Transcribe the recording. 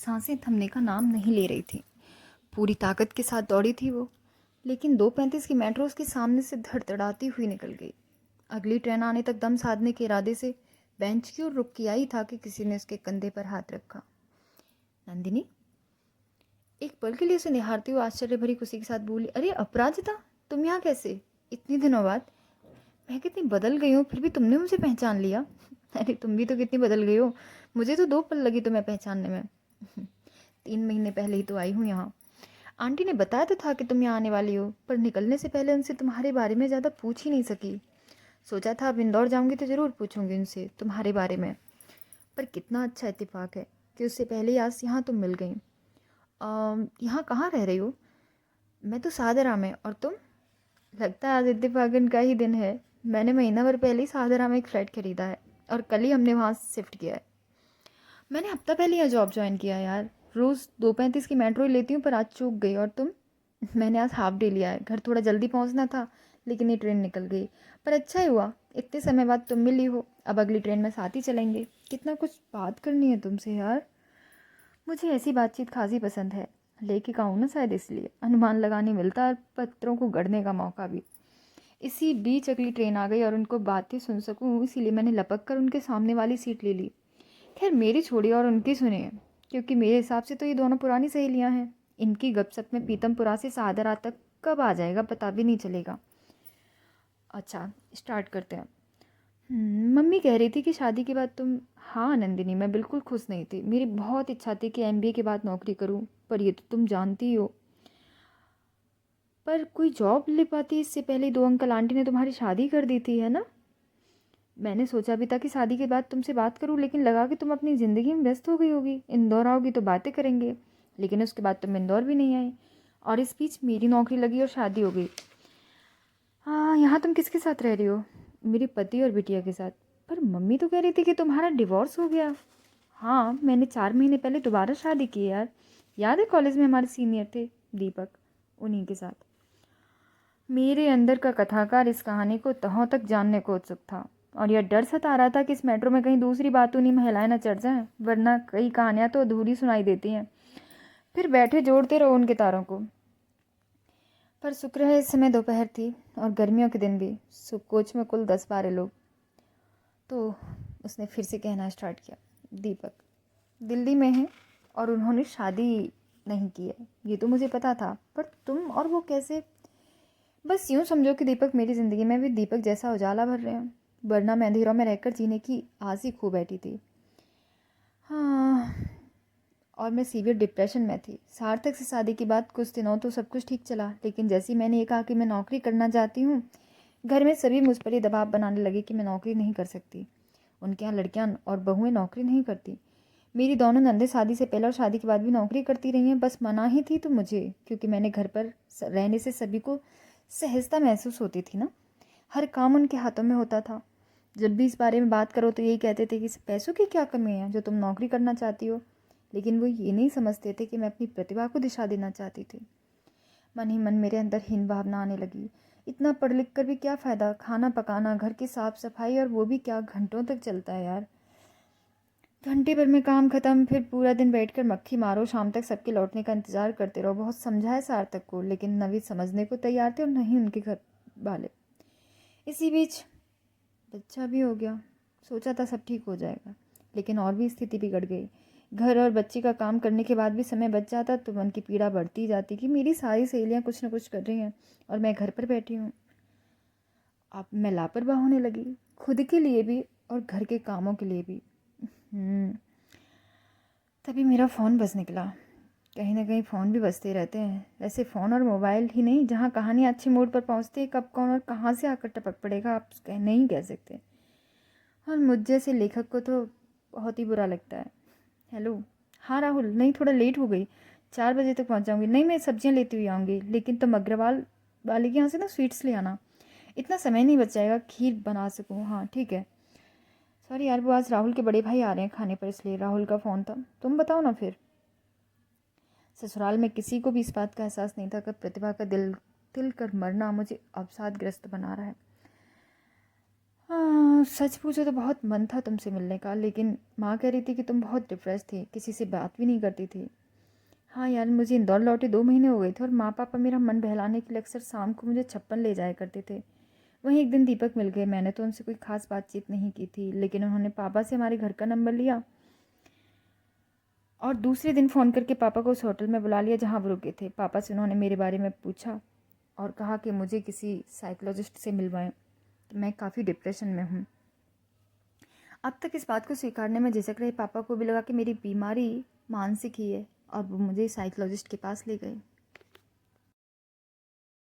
सांसें थमने का नाम नहीं ले रही थी। पूरी ताकत के साथ दौड़ी थी वो, लेकिन 2:35 की मेट्रो उसके सामने से धड़धड़ाती हुई निकल गई। अगली ट्रेन आने तक दम साधने के इरादे से बेंच की ओर रुक किया ही था कि किसी ने उसके कंधे पर हाथ रखा। नंदिनी? एक पल के लिए उसे निहारती हुई आश्चर्य भरी खुशी के साथ बोली, अरे अपराजिता, तुम यहाँ कैसे? इतने दिनों बाद। मैं कितनी बदल गई हूँ, फिर भी तुमने मुझे पहचान लिया। अरे तुम भी तो कितनी बदल गई हो, मुझे तो 2 पल लगी तुम्हें पहचानने में। 3 महीने पहले ही तो आई हूँ यहाँ। आंटी ने बताया तो था कि तुम यहाँ आने वाली हो, पर निकलने से पहले उनसे तुम्हारे बारे में ज़्यादा पूछ ही नहीं सकी। सोचा था अब इंदौर जाऊँगी तो ज़रूर पूछूंगी उनसे तुम्हारे बारे में। पर कितना अच्छा इत्तेफाक है कि उससे पहले ही आज यहाँ तुम मिल गई। यहाँ कहाँ रह रही हो? मैं तो सादाराम में, और तुम? लगता है आज इत्तेफाकन का ही दिन है। मैंने महीना भर पहले ही सादाराम में एक फ्लैट खरीदा है और कल ही हमने वहाँ शिफ्ट किया है। मैंने हफ्ता पहले यहाँ जॉब ज्वाइन किया है यार। रोज़ 2:35 की मेट्रो ही लेती हूँ, पर आज चूक गई। और तुम? मैंने आज हाफ डे लिया है, घर थोड़ा जल्दी पहुँचना था, लेकिन ये ट्रेन निकल गई। पर अच्छा ही हुआ, इतने समय बाद तुम मिली हो। अब अगली ट्रेन में साथ ही चलेंगे। कितना कुछ बात करनी है तुमसे यार। मुझे ऐसी बातचीत खासी पसंद है। लेखिका हूँ ना शायद, इसलिए अनुमान लगाने मिलता और पत्रों को गढ़ने का मौका भी। इसी बीच अगली ट्रेन आ गई और उनको बातें सुन सकूं, इसीलिए मैंने लपक कर उनके सामने वाली सीट ले ली। खैर मेरी छोड़िए और उनकी सुनिए, क्योंकि मेरे हिसाब से तो ये दोनों पुरानी सहेलियां हैं। इनकी गपशप में पीतमपुरा से सादरा तक कब आ जाएगा पता भी नहीं चलेगा। अच्छा, स्टार्ट करते हैं। मम्मी कह रही थी कि शादी के बाद तुम। हाँ नंदिनी, मैं बिल्कुल खुश नहीं थी। मेरी बहुत इच्छा थी कि एमबीए के बाद नौकरी करूं, पर ये तो तुम जानती ही हो। पर कोई जॉब ले पाती इससे पहले 2 अंकल आंटी ने तुम्हारी शादी कर दी थी, है ना? मैंने सोचा भी था कि शादी के बाद तुमसे बात करूं, लेकिन लगा कि तुम अपनी ज़िंदगी में व्यस्त हो गई होगी। इंदौर आओगी तो बातें करेंगे, लेकिन उसके बाद तुम इंदौर भी नहीं आई और इस बीच मेरी नौकरी लगी और शादी हो गई। हाँ, यहाँ तुम किसके साथ रह रही हो? मेरे पति और बिटिया के साथ। पर मम्मी तो कह रही थी कि तुम्हारा डिवोर्स हो गया। हाँ, मैंने 4 महीने पहले दोबारा शादी की यार। याद है कॉलेज में हमारे सीनियर थे दीपक, उन्हीं के साथ। मेरे अंदर का कथाकार इस कहानी को तहों तक जानने को उत्सुक था, और यह डर सता रहा था कि इस मेट्रो में कहीं दूसरी बातूनी महिलाएं न चढ़ जाएं, वरना कई कहानियां तो अधूरी सुनाई देती हैं। फिर बैठे जोड़ते रहो उनके तारों को। पर शुक्र है इस समय दोपहर थी और गर्मियों के दिन भी। कोच में कुल 10-12 लोग। तो उसने फिर से कहना स्टार्ट किया, दीपक दिल्ली में है और उन्होंने शादी नहीं की है, ये तो मुझे पता था। पर तुम और वो कैसे? बस यूँ समझो कि दीपक मेरी ज़िंदगी में भी दीपक जैसा उजाला भर रहे हैं, वरना मैं अंधेरों में रहकर जीने की आस ही खो बैठी थी। हाँ, और मैं सीवियर डिप्रेशन में थी। सार्थक से शादी के बाद कुछ दिनों तो सब कुछ ठीक चला, लेकिन जैसे ही मैंने ये कहा कि मैं नौकरी करना चाहती हूँ, घर में सभी मुझ पर ही दबाव बनाने लगे कि मैं नौकरी नहीं कर सकती। उनके यहाँ लड़कियाँ और बहुएं नौकरी नहीं करती। मेरी दोनों नंदे शादी से पहले और शादी के बाद भी नौकरी करती रही हैं। बस मना ही थी तो मुझे, क्योंकि मैंने घर पर रहने से सभी को सहजता महसूस होती थी ना। हर काम उनके हाथों में होता था। जब भी इस बारे में बात करो तो यही कहते थे कि पैसों की क्या कमी है जो तुम नौकरी करना चाहती हो। लेकिन वो ये नहीं समझते थे कि मैं अपनी प्रतिभा को दिशा देना चाहती थी। मन ही मन मेरे अंदर हीन भावना आने लगी। इतना पढ़ लिख कर भी क्या फ़ायदा? खाना पकाना, घर की साफ सफाई, और वो भी क्या घंटों तक चलता है यार। घंटे भर में काम खत्म, फिर पूरा दिन बैठकर मक्खी मारो, शाम तक सबके लौटने का इंतजार करते रहो। बहुत समझाया सार्थक को, लेकिन न वे समझने को तैयार थे और न ही उनके घर वाले। इसी बीच बच्चा भी हो गया। सोचा था सब ठीक हो जाएगा, लेकिन और भी स्थिति बिगड़ गई। घर और बच्चे का काम करने के बाद भी समय बच जाता तो मन की पीड़ा बढ़ती जाती कि मेरी सारी सहेलियां कुछ न कुछ कर रही हैं और मैं घर पर बैठी हूँ। अब मैं लापरवाह होने लगी, खुद के लिए भी और घर के कामों के लिए भी। तभी मेरा फ़ोन बज निकला। कहीं ना कहीं फ़ोन भी बजते रहते हैं। वैसे फ़ोन और मोबाइल ही नहीं, जहाँ कहानी अच्छे मूड पर पहुँचती है, कब कौन और कहाँ से आकर टपक पड़ेगा आप नहीं कह सकते। और मुझ जैसे लेखक को तो बहुत ही बुरा लगता है। हेलो। हाँ राहुल, नहीं थोड़ा लेट हो गई, 4 बजे तक पहुँच जाऊँगी। नहीं, मैं सब्जियाँ लेती हुई आऊँगी, लेकिन तुम अग्रवाल वाले के यहाँ से ना स्वीट्स ले आना। इतना समय नहीं बच जाएगा खीर बना सकूँ। हाँ ठीक है। सॉरी यार, वो आज राहुल के बड़े भाई आ रहे हैं खाने पर, इसलिए राहुल का फ़ोन था। तुम बताओ ना फिर। ससुराल में किसी को भी इस बात का एहसास नहीं था कि प्रतिभा का दिल तिल कर मरना मुझे अवसादग्रस्त बना रहा है। हाँ, सच पूछो तो बहुत मन था तुमसे मिलने का, लेकिन माँ कह रही थी कि तुम बहुत डिप्रेस थी, किसी से बात भी नहीं करती थी। हाँ यार, मुझे इंदौर लौटे 2 महीने हो गए थे और माँ पापा मेरा मन बहलाने के लिए अक्सर शाम को मुझे छप्पन ले जाया करते थे। वहीं एक दिन दीपक मिल गए। मैंने तो उनसे कोई खास बातचीत नहीं की थी, लेकिन उन्होंने पापा से हमारे घर का नंबर लिया और दूसरे दिन फ़ोन करके पापा को उस होटल में बुला लिया जहाँ वो रुके थे। पापा से उन्होंने मेरे बारे में पूछा और कहा कि मुझे किसी साइकोलॉजिस्ट से मिलवाएं, मैं काफ़ी डिप्रेशन में हूँ। अब तक इस बात को स्वीकारने में झिझक रहे पापा को भी लगा कि मेरी बीमारी मानसिक ही है और वो मुझे साइकोलॉजिस्ट के पास ले गए।